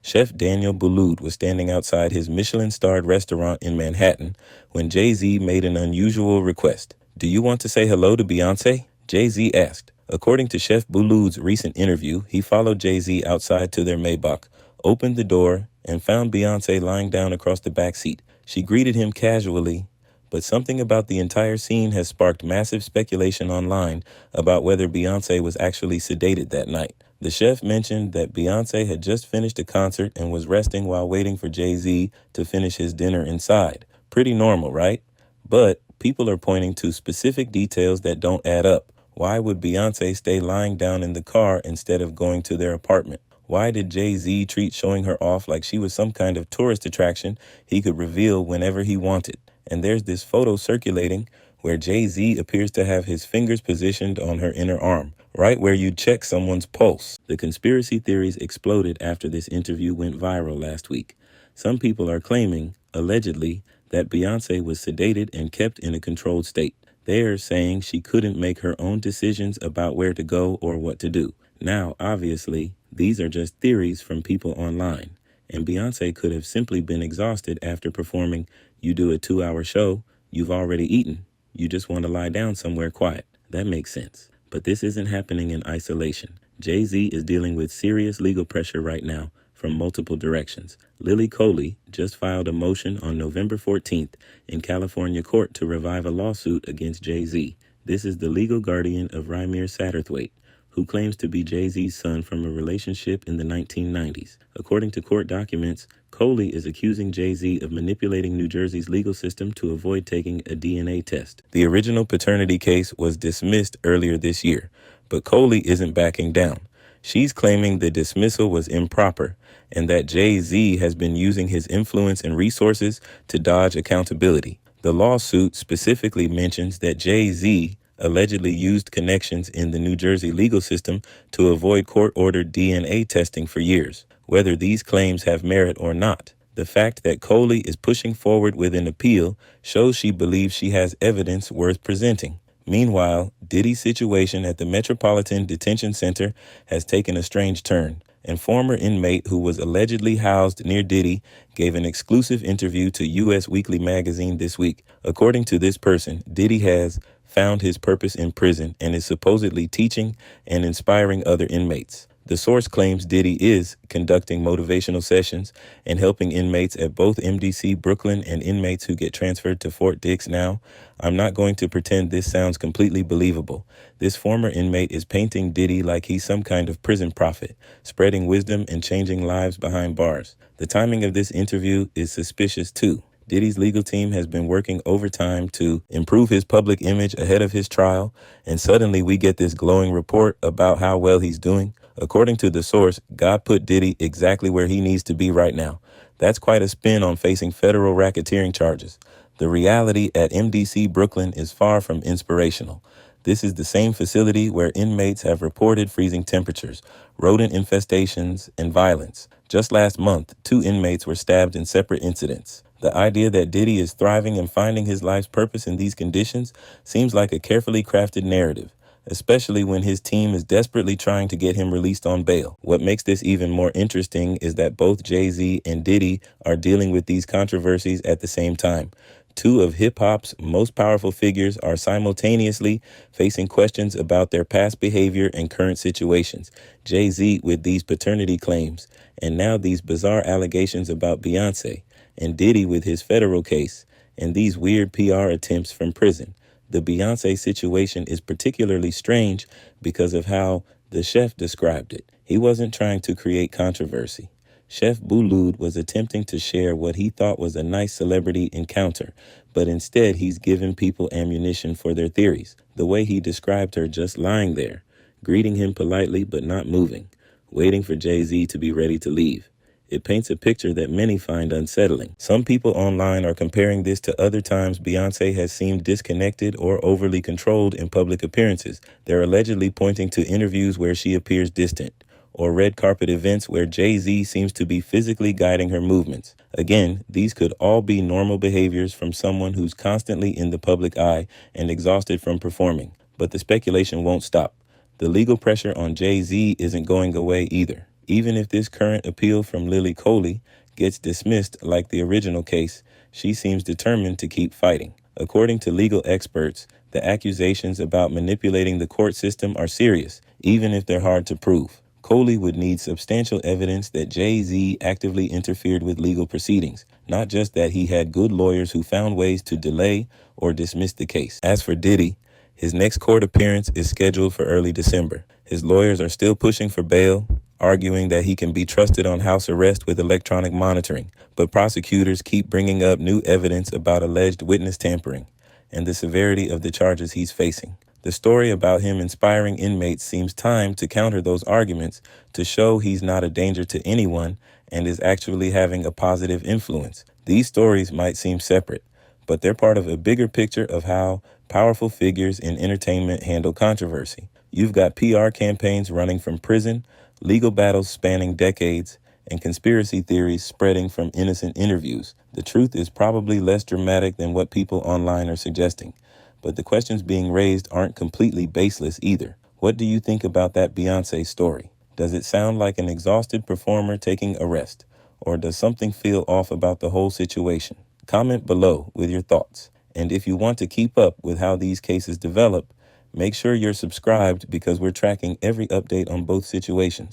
Chef Daniel Boulud was standing outside his Michelin-starred restaurant in Manhattan when Jay-Z made an unusual request. "Do you want to say hello to Beyonce?" Jay-Z asked. According to Chef Boulud's recent interview, he followed Jay-Z outside to their Maybach, opened the door, and found Beyonce lying down across the back seat. She greeted him casually, but something about the entire scene has sparked massive speculation online about whether Beyonce was actually sedated that night. The chef mentioned that Beyonce had just finished a concert and was resting while waiting for Jay-Z to finish his dinner inside. Pretty normal, right? But people are pointing to specific details that don't add up. Why would Beyonce stay lying down in the car instead of going to their apartment? Why did Jay-Z treat showing her off like she was some kind of tourist attraction he could reveal whenever he wanted? And there's this photo circulating where Jay-Z appears to have his fingers positioned on her inner arm, right where you check someone's pulse. The conspiracy theories exploded after this interview went viral last week. Some people are claiming, allegedly, that Beyonce was sedated and kept in a controlled state. They're saying she couldn't make her own decisions about where to go or what to do. Now, obviously, these are just theories from people online, and Beyonce could have simply been exhausted after performing. You do a 2-hour show, you've already eaten, you just want to lie down somewhere quiet. That makes sense. But this isn't happening in isolation. Jay-Z is dealing with serious legal pressure right now from multiple directions. Lily Coley just filed a motion on November 14th in California court to revive a lawsuit against Jay-Z. This is the legal guardian of Rymir Satterthwaite, who claims to be Jay-Z's son from a relationship in the 1990s. According to court documents, Coley is accusing Jay-Z of manipulating New Jersey's legal system to avoid taking a DNA test. The original paternity case was dismissed earlier this year, but Coley isn't backing down. She's claiming the dismissal was improper and that Jay-Z has been using his influence and resources to dodge accountability. The lawsuit specifically mentions that Jay-Z allegedly used connections in the New Jersey legal system to avoid court-ordered DNA testing for years. Whether these claims have merit or not, the fact that Coley is pushing forward with an appeal shows she believes she has evidence worth presenting. Meanwhile, Diddy's situation at the Metropolitan Detention Center has taken a strange turn. And former inmate who was allegedly housed near Diddy gave an exclusive interview to U.S. Weekly magazine this week. According to this person, Diddy has found his purpose in prison and is supposedly teaching and inspiring other inmates. The source claims Diddy is conducting motivational sessions and helping inmates at both MDC Brooklyn and inmates who get transferred to Fort Dix now. I'm not going to pretend this sounds completely believable. This former inmate is painting Diddy like he's some kind of prison prophet, spreading wisdom and changing lives behind bars. The timing of this interview is suspicious too. Diddy's legal team has been working overtime to improve his public image ahead of his trial, and suddenly we get this glowing report about how well he's doing. According to the source, God put Diddy exactly where he needs to be right now. That's quite a spin on facing federal racketeering charges. The reality at MDC Brooklyn is far from inspirational. This is the same facility where inmates have reported freezing temperatures, rodent infestations, and violence. Just last month, 2 inmates were stabbed in separate incidents. The idea that Diddy is thriving and finding his life's purpose in these conditions seems like a carefully crafted narrative, especially when his team is desperately trying to get him released on bail. What makes this even more interesting is that both Jay-Z and Diddy are dealing with these controversies at the same time. 2 of hip-hop's most powerful figures are simultaneously facing questions about their past behavior and current situations. Jay-Z with these paternity claims, and now these bizarre allegations about Beyonce, and Diddy with his federal case, and these weird PR attempts from prison. The Beyonce situation is particularly strange because of how the chef described it. He wasn't trying to create controversy. Chef Boulud was attempting to share what he thought was a nice celebrity encounter, but instead he's given people ammunition for their theories. The way he described her just lying there, greeting him politely but not moving, waiting for Jay-Z to be ready to leave. It paints a picture that many find unsettling. Some people online are comparing this to other times Beyonce has seemed disconnected or overly controlled in public appearances. They're allegedly pointing to interviews where she appears distant, or red carpet events where Jay-Z seems to be physically guiding her movements. Again, these could all be normal behaviors from someone who's constantly in the public eye and exhausted from performing. But the speculation won't stop. The legal pressure on Jay-Z isn't going away either. Even if this current appeal from Lily Coley gets dismissed like the original case, she seems determined to keep fighting. According to legal experts, the accusations about manipulating the court system are serious, even if they're hard to prove. Coley would need substantial evidence that Jay-Z actively interfered with legal proceedings, not just that he had good lawyers who found ways to delay or dismiss the case. As for Diddy, his next court appearance is scheduled for early December. His lawyers are still pushing for bail, arguing that he can be trusted on house arrest with electronic monitoring, but prosecutors keep bringing up new evidence about alleged witness tampering and the severity of the charges he's facing. The story about him inspiring inmates seems timed to counter those arguments, to show he's not a danger to anyone and is actually having a positive influence. These stories might seem separate, but they're part of a bigger picture of how powerful figures in entertainment handle controversy. You've got PR campaigns running from prison, legal battles spanning decades, and conspiracy theories spreading from innocent interviews. The truth is probably less dramatic than what people online are suggesting, but the questions being raised aren't completely baseless either. What do you think about that Beyonce story? Does it sound like an exhausted performer taking a rest, or does something feel off about the whole situation? Comment below with your thoughts. And if you want to keep up with how these cases develop, make sure you're subscribed, because we're tracking every update on both situations.